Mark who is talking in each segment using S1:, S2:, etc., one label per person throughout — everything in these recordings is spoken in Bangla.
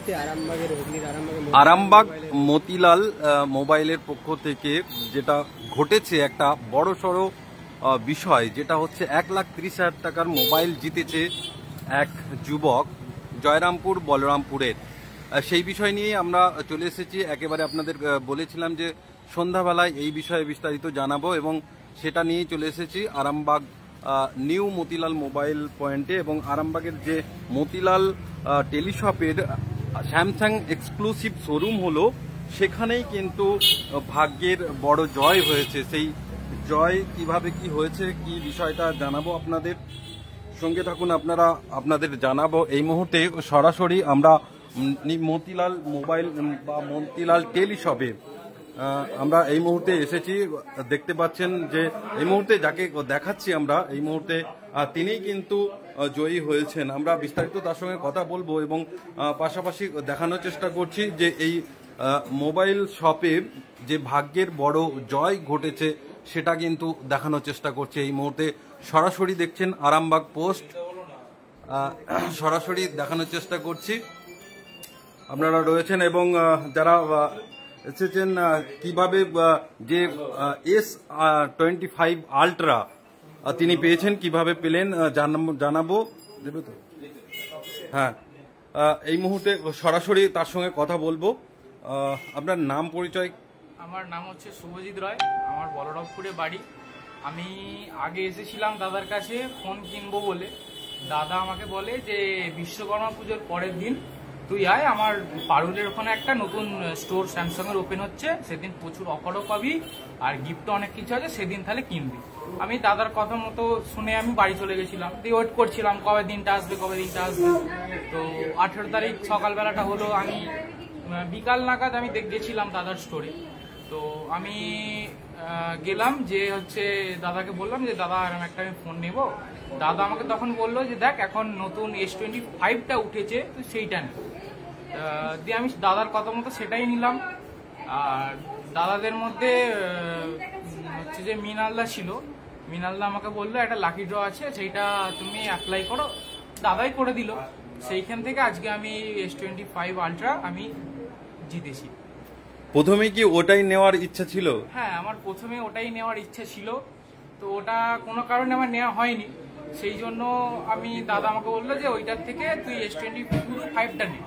S1: মুহূর্তে
S2: আরামবাগ মতিলাল মোবাইলের পক্ষ থেকে যেটা ঘটেছে একটা বড়সড় বিষয়, যেটা হচ্ছে 1,30,000 টাকার মোবাইল জিতেছে এক যুবক জয়রামপুর বলরামপুরের। সেই বিষয় নিয়ে আমরা চলে এসেছি। একেবারে আপনাদের বলেছিলাম যে সন্ধ্যাবেলায় এই বিষয়ে বিস্তারিত জানাবো, এবং সেটা নিয়েই চলে এসেছি আরামবাগ নিউ মতিলাল মোবাইল পয়েন্টে। এবং আরামবাগের যে মতিলাল টেলিশপের স্যামসাং এক্সক্লুসিভ শোরুম হলো, সেখানেই কিন্তু ভাগ্যের বড় জয় হয়েছে। সেই জয় কিভাবে কি হয়েছে, কি বিষয়টা জানাবো আপনাদের, সঙ্গে থাকুন আপনারা, আপনাদের জানাবো। এই মুহূর্তে সরাসরি আমরা মতিলাল মোবাইল বা মতিলাল টেলিশপে আমরা এই মুহূর্তে এসেছি। দেখতে পাচ্ছেন যে এই মুহূর্তে যাকে দেখাচ্ছি আমরা, এই মুহূর্তে তিনিই কিন্তু জয়ী হয়েছেন। আমরা বিস্তারিত তার সঙ্গে কথা বলবো এবং পাশাপাশি দেখানোর চেষ্টা করছি যে এই মোবাইল শপে যে ভাগ্যের বড় জয় ঘটেছে সেটা কিন্তু দেখানোর চেষ্টা করছে। এই মুহূর্তে সরাসরি দেখছেন আরামবাগ পোস্ট, সরাসরি দেখানোর চেষ্টা করছি। আপনারা রয়েছেন এবং যারা এসেছেন কিভাবে যে S25 আলট্রা তিনি পেয়েছেন, কিভাবে পেলেন জানাবো। দেবে তো? হ্যাঁ, এই মুহূর্তে সরাসরি তার সঙ্গে কথা বলবো। আপনার নাম পরিচয়?
S3: আমার নাম হচ্ছে শুভজিৎ রায়, আমার বলরামপুরে বাড়ি। আমি আগে এসেছিলাম দাদার কাছে ফোন কিনবো বলে। দাদা আমাকে বলে যে বিশ্বকর্মা পুজোর পরের দিন তুই আয়, আমার পারুলের ওখানে একটা নতুন স্টোর স্যামসাং এর ওপেন হচ্ছে, সেদিন প্রচুর অফারও পাবি আর গিফটও অনেক কিছু আছে, সেদিন তাহলে কিনবি। আমি দাদার কথা মতো শুনে আমি বাড়ি চলে গেছিলাম, দিয়ে ওয়েট করছিলাম কবে দিনটা আসবে কবে দিনটা আসবে। তো 18 তারিখ সকালবেলাটা হলো, আমি বিকাল নাগাদ আমি গেছিলাম দাদার স্টোরে। তো আমি গেলাম, যে হচ্ছে দাদাকে বললাম যে দাদা এরকম একটা আমি ফোন নেবো। দাদা আমাকে তখন বললো যে দেখ এখন নতুন S25টা উঠেছে, তো সেইটা নে। দিয়ে আমি দাদার কথা মতো সেটাই নিলাম। আর দাদাদের মধ্যে হচ্ছে যে মিনালদা ছিল, মিনালদা আমাকে বললো একটা লাকি ড্র আছে, সেইটা তুমি অ্যাপ্লাই করো। দাদাই করে দিল। সেইখান থেকে আজকে আমি S25 আলট্রা আমি জিতেছি।
S2: প্রথমে কি ওটাই নেওয়ার ইচ্ছা ছিল?
S3: হ্যাঁ, আমার প্রথমে ওটাই নেওয়ার ইচ্ছা ছিল, তো ওটা কোনো কারণে আমার নেওয়া হয়নি। সেই জন্য আমি দাদা আমাকে বললো যে ওইটার থেকে তুই S25টা নে।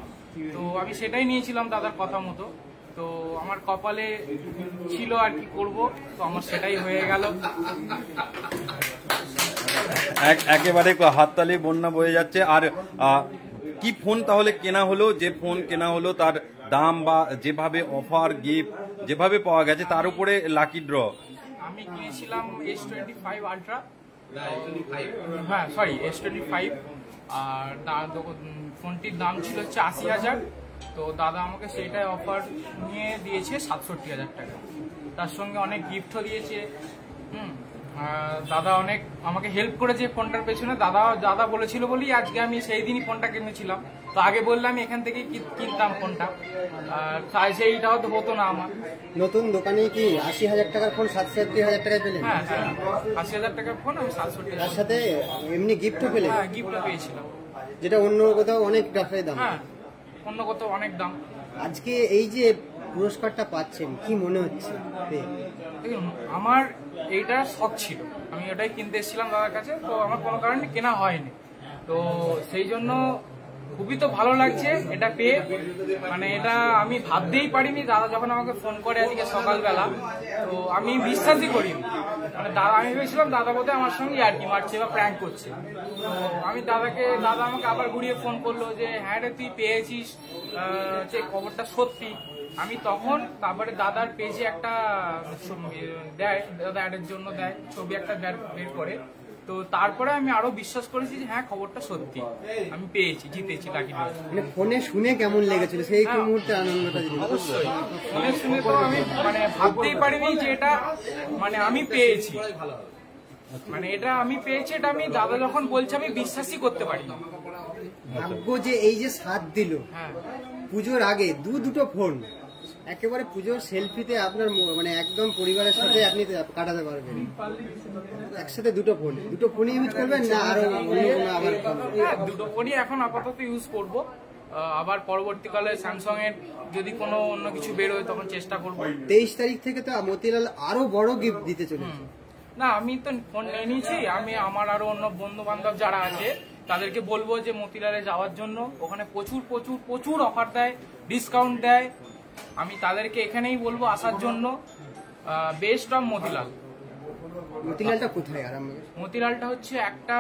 S3: তো আমি সেটাই নিয়েছিলাম দাদার কথা মতো। তো আমার কপালে ছিল আর কি করব, তো আমার সেটাই হয়ে গেল।
S2: একেবারে হাততালি বন্যা বয়ে যাচ্ছে। আর কি ফোন তাহলে কেনা হলো? যে ফোন কেনা হলো তার দাম বা যেভাবে অফার গিফট যেভাবে পাওয়া গেছে তার উপরে লাকি ড্র।
S3: আমি কিনেছিলাম S25 আলট্রা, হ্যাঁ সরি S25, আর ফোনটির দাম ছিল হচ্ছে 80,000। তো দাদা আমাকে সেইটাই অফার নিয়ে দিয়েছে 67,000 টাকা। তার সঙ্গে অনেক গিফটও দিয়েছে। দাদা অনেক আমাকে হেল্প করেছে ফোনটার পেছনে। দাদা বলেছিল বলেই আজকে আমি সেই দিনই ফোনটা কিনেছিলাম। তো আগে বললে আমি এখান থেকে কিনতাম ফোনটা, আর সেইটাও তো হতো না আমার।
S1: নতুন দোকানে কি 80,000 টাকার ফোন 67,000 টাকায় পেলেন?
S3: হ্যাঁ, 80,000 টাকার ফোন আমি 67,000।
S1: তার সাথে এমনি গিফটও পেলেন?
S3: হ্যাঁ, গিফটও পেয়েছিলাম,
S1: যেটা অন্য কোথাও অনেক টাকায় দাম।
S3: হ্যাঁ, অন্য কোথাও অনেক দাম।
S1: আজকে এই যে পুরস্কারটা পাচ্ছেন, কি মনে হচ্ছে?
S3: দেখুন, আমার এইটা শখ ছিল, আমি ওটাই কিনতে এসেছিলাম দাদার কাছে, তো আমার কোনো কারণে কেনা হয়নি। তো সেই জন্য খুবই তো ভালো লাগছে এটা পেয়ে। মানে এটা আমি ভাবতেই পারিনি। দাদা যখন আমাকে ফোন করে আজকে সকালবেলা, তো আমি বিশ্বাসই করিনি। মানে আমি ভেবেছিলাম দাদা বোধহয় আমার সঙ্গে আর কি মারছে বা প্র্যাঙ্ক করছে। তো আমি দাদা আমাকে আবার ঘুরিয়ে ফোন করলো যে হ্যাঁ রে তুই পেয়েছিস, যে খবরটা সত্যি। আমি তখন তারপরে দাদার পেজে একটা দেয়, দাদা অ্যাডের জন্য দেয় ছবি একটা বের করে। তো তারপরে আমি আরো বিশ্বাস করেছি যে হ্যাঁ খবরটা সত্যি, আমি পেয়েছি, জিতেছি লাকি ড্র।
S1: মানে ফোনে শুনে কেমন লেগেছিল সেই মুহূর্তে আনন্দটা?
S3: অবশ্যই ফোনে শুনে তো আমি মানে ভাবতেই পারিনি যে এটা মানে আমি পেয়েছি। মানে এটা আমি পেয়েছি, এটা আমি দাদা যখন বলছে আমি বিশ্বাসই করতে পারি না।
S1: ভাগ্য যে এই যে সাথ দিল।
S3: হ্যাঁ,
S1: পুজোর আগে দুটো ফোন একেবারে পুজোর সেলফিতে আপনার মানে একদম পরিবারের সাথে আপনি কাটাতে পারবেন। একসাথে দুটো ফোনই ইউজ করবেন না আরো অন্য কোনো? আবার
S3: দুটো ফোনই এখন আপাতত ইউজ করব। আবার পরবর্তীকালে স্যামসাং এর যদি কোনো অন্য কিছু বেরোয় তখন চেষ্টা করবো।
S1: 23 তারিখ থেকে তো মতিলাল আরো বড় গিফট দিতে চলেছে।
S3: না, আমি তো ফোন নিয়ে নিয়েছি, আমি আমার আরো অন্য বন্ধু বান্ধব যারা আছে তাদেরকে বলবো যে মতিলালে যাওয়ার জন্য। ওখানে প্রচুর প্রচুর প্রচুর অফার দেয়, ডিসকাউন্ট দেয়। আমি তাদেরকে এখানেই বলবো আসার জন্য। Best of Motilal.
S1: মতিলালটা কোথায় আরামবাগের?
S3: মতিলালটা হচ্ছে একটা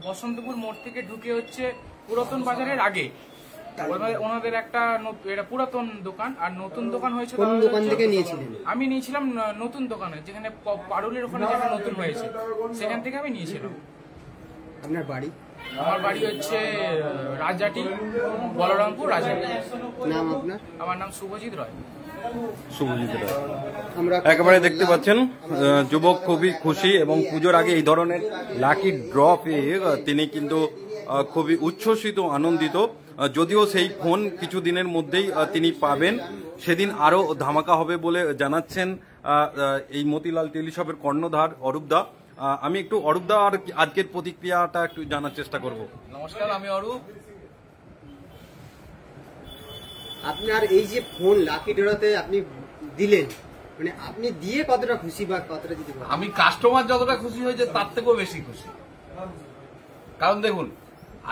S3: বসন্তপুর মোড় থেকে ঢুকে হচ্ছে পুরাতন বাজারের আগে। ওনাদের একটা এটা পুরাতন দোকান, আর নতুন দোকান হয়েছে।
S1: কোন দোকান থেকে নিয়েছিলেন?
S3: আমি নিয়েছিলাম নতুন দোকানে, যেখানে পারুলের ওখানে যেটা নতুন হয়েছে সেখান থেকে আমি নিয়েছিলাম।
S1: আপনার বাড়ি?
S3: আমার বাড়ি হচ্ছে রাজাটি, বলরামপুর রাজাটি।
S1: নাম আপনার?
S3: আমার নাম শুভজিৎ রয়।
S2: শুভজিৎ রায়।
S1: আমরা
S2: একেবারে দেখতে পাচ্ছেন যুবক খুবই খুশি, এবং পুজোর আগে এই ধরনের লাকি ড্র পেয়ে তিনি কিন্তু খুবই উচ্ছ্বসিত, আনন্দিত। যদিও সেই ফোন কিছু দিনের মধ্যেই তিনি পাবেন, সেদিন আরো ধামাকা হবে বলে জানাচ্ছেন এই মতিলাল টেলিশপের কর্ণধার অরূপদা। আমি একটু অরূপদা আর আজকের প্রতিক্রিয়াটা একটু জানার চেষ্টা করব।
S4: নমস্কার, আমি অরূপ।
S1: আপনার এই যে ফোন লাকি ড্রতে আপনি দিলেন, মানে আপনি দিয়ে কতটা খুশি বা কতটা যদি বলেন?
S4: আমি কাস্টমার যতটা খুশি হয়েছে তার থেকেও বেশি খুশি। কারণ দেখুন,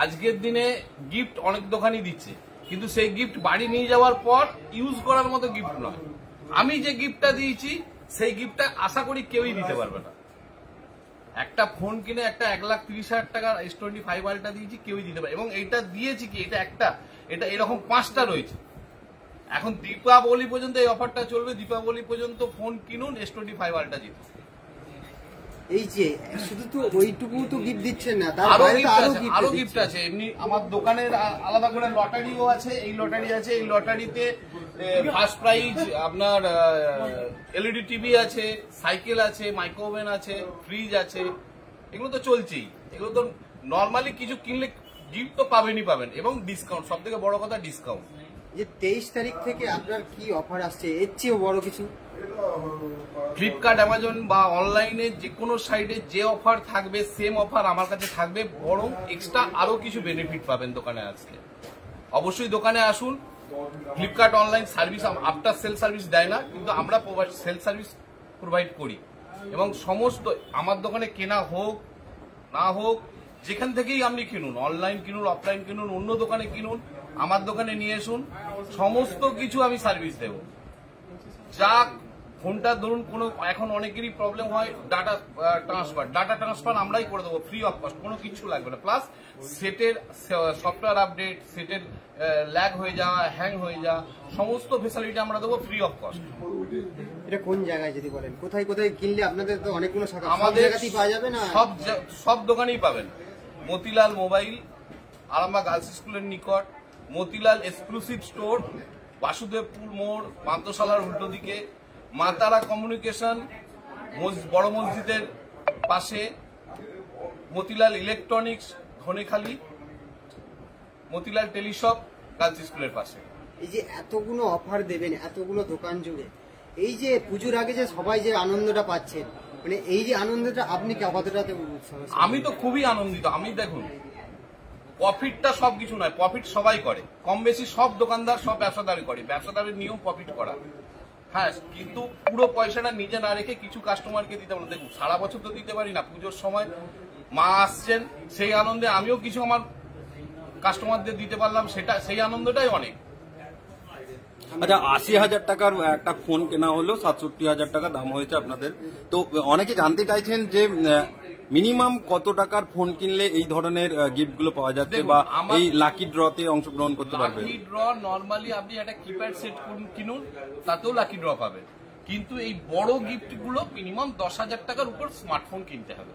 S4: আজকের দিনে গিফট অনেক দোকানই দিচ্ছে, কিন্তু সেই গিফট বাড়ি নিয়ে যাওয়ার পর ইউজ করার মতো গিফট নয়। আমি যে গিফটটা দিয়েছি সেই গিফটটা আশা করি কেউই দিতে পারবে না। একটা ফোন কিনে একটা 1,30,000 টাকার S25 আলট্রা দিয়েছি, কেউই দিতে পারে। এবং এইটা দিয়েছি কি, এটা এরকম 5টা রয়েছে। এখন দীপাবলি পর্যন্ত এই অফারটা চলবে। দীপাবলি পর্যন্ত ফোন কিনুন, S25 আলট্রা জিতুন।
S1: এই যে শুধু তো ওইটুকু তো গিফট দিচ্ছেন না, তার
S4: আরো
S1: বাইরে তো
S4: আরো গিফট আছে। এমনি আমার দোকানের আলাদা করে লটারিও আছে। এই লটারি আছে, এই লটারিতে ফার্স্ট প্রাইজ আপনার LED টিভি আছে, সাইকেল আছে, মাইক্রোওভেন আছে, ফ্রিজ আছে। এগুলো তো চলছেই। এগুলো তো নর্মালি কিছু কিনলে গিফট তো পাবেনই পাবেন, এবং ডিসকাউন্ট। সব থেকে বড় কথা ডিসকাউন্ট।
S1: যে 23 তারিখ থেকে আপনার কি অফার আসছে, এর চেয়েও বড় কিছু?
S4: ফ্লিপকার্ট, অ্যামাজন বা অনলাইনে যে কোনো সাইটে যে অফার থাকবে সেম অফার আমার কাছে থাকবে, বরং এক্সট্রা আরো কিছু বেনিফিট পাবেন দোকানে আসলে। অবশ্যই দোকানে আসুন। Flipkart online service after sale service দেয় না, কিন্তু আমরা সেল সার্ভিস প্রোভাইড করি। এবং সমস্ত আমার দোকানে কেনা হোক না হোক, যেখান থেকেই আপনি কিনুন, অনলাইন কিনুন, অফলাইন কিনুন, অন্য দোকানে কিনুন, আমার দোকানে নিয়ে আসুন, সমস্ত কিছু আমি সার্ভিস দেব। যা ফোনটা ধরুন কোনো এখন অনেকেরই প্রবলেম হয় ডাটা ট্রান্সফার আমরাই করে দেবো ফ্রি অফ কস্ট, কোনো কিছু লাগবে না। প্লাস সেটের সফটওয়্যার আপডেট, সেটের ল্যাগ হয়ে যাওয়া, হ্যাং হয়ে যাওয়া, সমস্ত ফেসিলিটি আমরা দেবো ফ্রি অফ কস্ট।
S1: এটা কোন জায়গায় যদি বলেন, কোথায় কোথায় কিনলে? আপনাদের তো অনেকগুলো শাখা,
S4: আমাদের
S1: জায়গাতেই পাওয়া যাবে না?
S4: সব দোকানেই পাবেন। মতিলাল মোবাইল, আরামবাগ গার্লস স্কুলের নিকট, মতিলাল এক্সক্লুসিভ স্টোর, বাসুদেবপুর মোড়, পান্তশালার উল্টো দিকে, মা তারা কমিউনিকেশন, বড় মসজিদের পাশে, Motilal electronics Dhanekhali, Motilal teleshop girls স্কুলের পাশে।
S1: এই যে এতগুলো অফার দেবেন এতগুলো দোকান জুড়ে, এই যে পুজোর আগে যে সবাই যে আনন্দটা পাচ্ছেন, মানে এই যে আনন্দটা আপনি কতটা?
S4: আমি তো খুবই আনন্দিত। আমি দেখুন, প্রফিটটা সবকিছু নয়, প্রফিট সবাই করে, কম বেশি সব দোকানদার, সব ব্যবসাদারি করে। ব্যবসাদারের নিয়ম প্রফিট করা, হ্যাঁ, কিন্তু পুরো পয়সাটা নিজে না রেখে কিছু কাস্টমারকে দিতে পারবো। দেখুন, সারা বছর তো দিতে পারি না, পুজোর সময় মা আসছেন, সেই আনন্দে আমিও কিছু আমার কাস্টমারদের দিতে পারলাম, সেই আনন্দটাই অনেক।
S2: আচ্ছা, 80,000 টাকার একটা ফোন কেনা হলো, 67,000 টাকা দাম হয়েছে আপনাদের। তো অনেকে জানতে চাইছেন যে মিনিমাম কত টাকার ফোন কিনলে এই ধরনের গিফট গুলো পাওয়া যাচ্ছে, বা এই লাকি ড্রতে অংশগ্রহণ করতে পারবে?
S4: লাকি ড্র নর্মালি আপনি একটা কিপ্যাড সেট কিনুন, তাতেও লাকি ড্র পাবেন। কিন্তু এই বড় গিফট গুলো মিনিমাম 10,000 টাকার উপর স্মার্টফোন কিনতে হবে।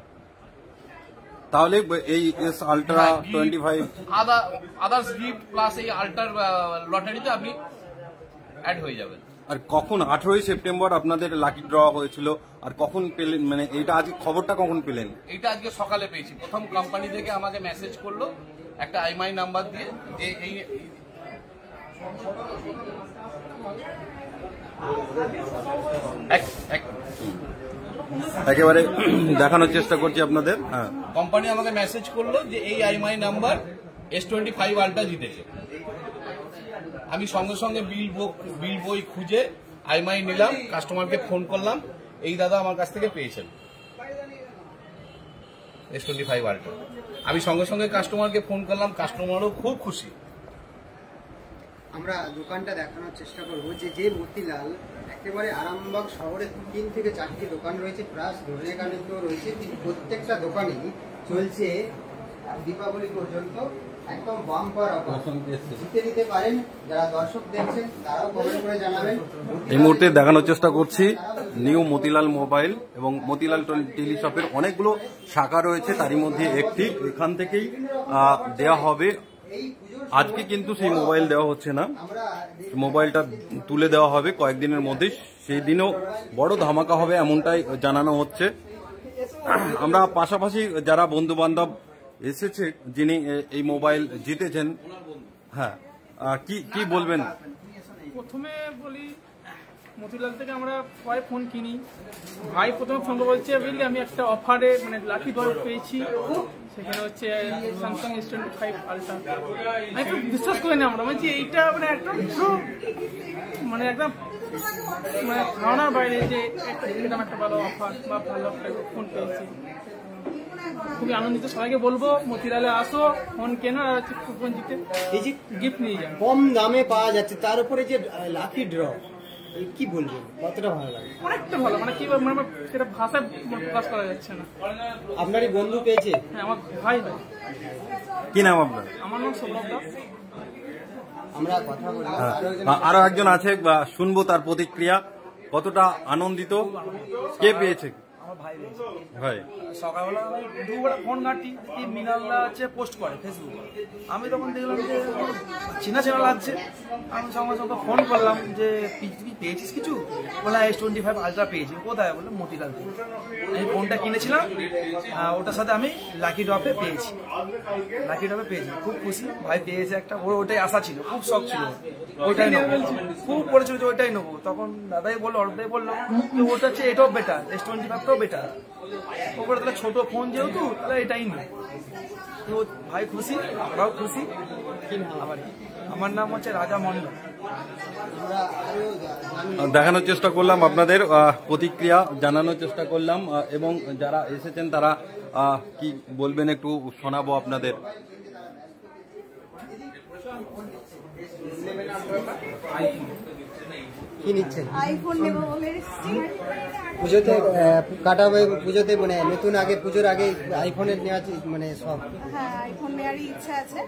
S2: তাহলে এই আলট্রা 25
S4: আদার্স গিফট প্লাস এই আলট্রার লটারিতে আপনি অ্যাড হয়ে যাবেন।
S2: আর কখন 18ই সেপ্টেম্বর আপনাদের লাকি ড্র হয়েছিল, আর কখন পেলেন, মানে এইটা আজকে খবরটা কখন পেলেন?
S4: এইটা আজকে সকালে পেয়েছি। প্রথম কোম্পানি থেকে আমাকে মেসেজ করলো একটা IMEI নাম্বার দিয়ে, যে এই
S2: একেবারে দেখানোর চেষ্টা করছি আপনাদের। হ্যাঁ,
S4: কোম্পানি আমাকে মেসেজ করলো যে এই IMEI নাম্বার S25 আলট্রা জিতেছে। আমি সঙ্গে সঙ্গে বিল বই খুঁজে IMEI নিলাম, কাস্টমারকে ফোন করলাম, এই দাদা আমার কাছ থেকে পেয়েছেন S25 আলট্রা। আমি সঙ্গে সঙ্গে কাস্টমারকে ফোন করলাম, কাস্টমারও খুব খুশি।
S1: আমরা দোকানটা দেখানোর চেষ্টা করবো যে মতিলাল একেবারে আরামবাগ শহরে 3 থেকে 4টি দোকান রয়েছে, প্লাস ধর্মীয় রয়েছে। প্রত্যেকটা দোকানেই চলছে দীপাবলি পর্যন্ত একদম বাম্পার অফার। জিতে নিতে পারেন। যারা দর্শক দেখছেন তারাও কমেন্ট করে জানাবেন।
S2: এই মুহূর্তে দেখানোর চেষ্টা করছি নিউ মতিলাল মোবাইল এবং মতিলাল টেলিশপের অনেকগুলো শাখা রয়েছে, তারই মধ্যে একটি এখান থেকেই দেওয়া হবে। আজকে কিন্তু সেই মোবাইল দেওয়া হচ্ছে না, মোবাইলটা তুলে দেওয়া হবে কয়েকদিনের মধ্যে, সেই দিনও বড় ধামাকা হবে এমনটাই জানানো হচ্ছে। আমরা পাশাপাশি যারা বন্ধু বান্ধব এসেছে যিনি এই মোবাইল জিতেছেন, হ্যাঁ কি বলবেন?
S5: প্রথমে বলি, মতিলাল থেকে আমরা প্রায় ফোন কিনি। ভাই প্রথমে ফোন বলছে বুঝলি আমি একটা অফারে মানে লাকি ড্র পেয়েছি, সেখানে হচ্ছে স্যামসাং S25 আলট্রা। আমি একটু বিশ্বাস করি না, আমরা বলছি এইটা মানে একদম মানে একদম মানে ধারণার বাইরে যে এরকম একটা ভালো অফার বা ভালো একটা ফোন পেয়েছি। খুবই আনন্দিত। সবাইকে বলবো মতিলালে আসো, ফোন কেনো আর কুপন জিতে
S1: এই যে
S5: গিফট নিয়ে যান।
S1: কম দামে পাওয়া যাচ্ছে, তার উপরে যে লাকি ড্র, কি বলবেন, কতটা ভালো লাগে?
S5: অনেকটা ভালো, মানে কি মানে সেটা ভাষায় প্রকাশ করা যাচ্ছে না।
S1: আপনারই বন্ধু পেয়েছে?
S5: হ্যাঁ, আমার ভাই ভাই।
S2: কি নাম আপনার?
S5: আমার নাম সৌরভ দাস।
S1: আমরা কথা বলবো,
S2: আরো একজন আছে, শুনবো তার প্রতিক্রিয়া। কতটা আনন্দিত, কে পেয়েছে? ভাই
S6: সকালবেলা আমি দুবার ফোন ঘাঁটি, দেখি মিনালদা হচ্ছে পোস্ট করে ফেসবুকে। আমি তখন দেখলাম যে চেনা চেনা লাগছে। আমি সঙ্গে সঙ্গে ফোন করলাম যে তুই পেয়েছিস কিছু? বলে S25 আলট্রা পেয়েছি। কোথায়? বলে মতিলাল থেকে। আমি ফোনটা কিনেছিলাম, ওটার সাথে আমি লাকি ড্রপে পেয়েছি। খুব খুশি। ভাই পেয়েছে একটা, ওর ওটাই আশা ছিল, খুব শখ ছিল ওইটাই নেবো, খুব করেছিল যে ওইটাই নেবো। তখন দাদাই বললো, অর্ধদাই বললো যে ওটা হচ্ছে এটাও বেটার, S25টাও বেটার। ওপরে তাহলে ছোট ফোন যেহেতু তাহলে এটাই নেই। তো ভাই খুশি, আমরাও খুশি। আমার নাম হচ্ছে রাজা মন্ডল।
S2: দেখানোর চেষ্টা করলাম, আপনাদের প্রতিক্রিয়া জানানোর চেষ্টা করলাম, এবং যারা এসেছেন তারা কি বলবেন একটু শোনাবো আপনাদের।
S1: কি নিচ্ছেন?
S7: আইফোন নেব বলে এসেছি।
S1: পুজোতে কাটাবে, পুজোতে মানে নতুন আগে পুজোর আগে আইফোনের নেওয়া মানে সব।
S7: হ্যাঁ, আইফোন নেওয়ারই ইচ্ছা আছে,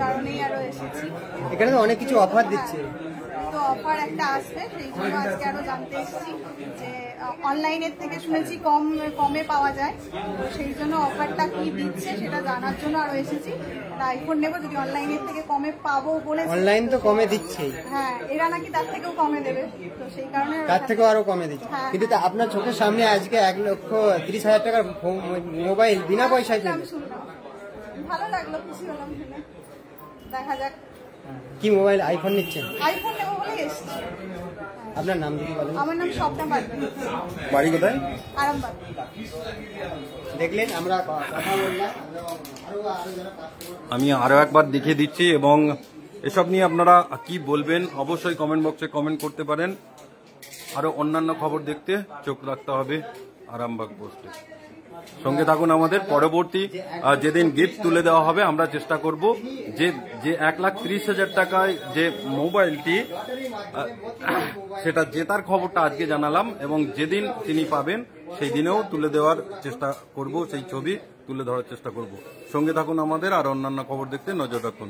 S7: কারণেই আরো এসেছি।
S1: এখানে তো অনেক কিছু অফার দিচ্ছে।
S7: তো অফার একটা আসবে, সেই জন্য আজকে আরো জানতে এসেছি যে অনলাইনের থেকে শুনেছি কমে পাওয়া যায়, তো সেই জন্য অফারটা কি দিচ্ছে সেটা জানার জন্য আরো এসেছি। আইফোন নেবো, যদি অনলাইনের থেকে কমে পাবো বলে।
S1: অনলাইন তো কমে দিচ্ছে,
S7: হ্যাঁ, এরা নাকি তার থেকেও কমে দেবে, তো সেই কারণে
S1: তার থেকেও আরো কমে দিচ্ছে। কিন্তু আপনার চোখের সামনে আজকে 1,30,000 টাকার মোবাইল বিনা পয়সায়
S7: আমি শুনলাম, ভালো লাগলো, খুশি হলাম শুনে। দেখা যাক।
S1: কি মোবাইল, আইফোন নিচ্ছেন?
S7: আইফোন নেবো বলে এসেছি।
S1: আপনার নাম যদি বলেন।
S7: আমার নাম স্বপ্না বাগদি,
S2: বাড়ি কোথায়?
S7: আরামবাগ।
S1: দেখলেন, আমরা কথা বললাম।
S2: আমি আরো একবার দেখিয়ে দিচ্ছি, এবং এসব নিয়ে আপনারা কি বলবেন অবশ্যই কমেন্ট বক্সে কমেন্ট করতে পারেন। আরো অন্যান্য খবর দেখতে চোখ রাখতে হবে আরামবাগ পোস্টে। সঙ্গে থাকুন আমাদের। পরবর্তী যেদিন গিফট তুলে দেওয়া হবে আমরা চেষ্টা করব যে 1,30,000 টাকায় যে মোবাইলটি, সেটা জেতার খবরটা আজকে জানালাম, এবং যেদিন তিনি পাবেন সেই দিনেও তুলে দেওয়ার চেষ্টা করব, সেই ছবি তুলে ধরার চেষ্টা করব। সঙ্গে থাকুন আমাদের, আর অন্যান্য খবর দেখতে নজর রাখুন।